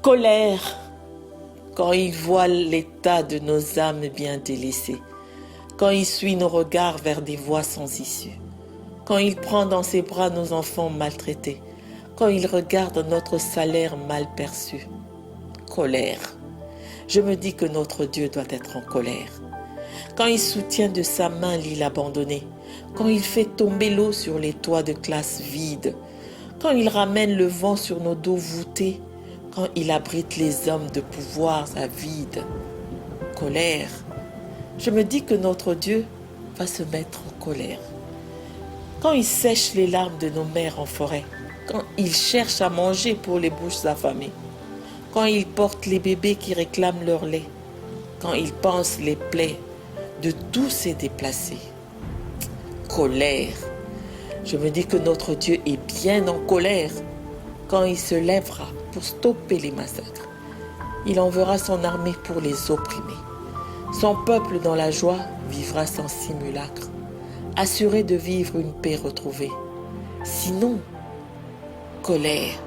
Colère, quand il voit l'état de nos âmes bien délaissées, quand il suit nos regards vers des voies sans issue, quand il prend dans ses bras nos enfants maltraités, quand il regarde notre salaire mal perçu. Colère. Je me dis que notre Dieu doit être en colère. Quand il soutient de sa main l'île abandonnée, quand il fait tomber l'eau sur les toits de classe vides, quand il ramène le vent sur nos dos voûtés, quand il abrite les hommes de pouvoirs avides. Colère. Je me dis que notre Dieu va se mettre en colère. Quand il sèche les larmes de nos mères en forêt, quand il cherche à manger pour les bouches affamées, quand il porte les bébés qui réclament leur lait, quand il pense les plaies de tous ces déplacés. Colère. Je me dis que notre Dieu est bien en colère quand il se lèvera pour stopper les massacres. Il enverra son armée pour les opprimer. Son peuple dans la joie vivra sans simulacre, assuré de vivre une paix retrouvée. Sinon, colère.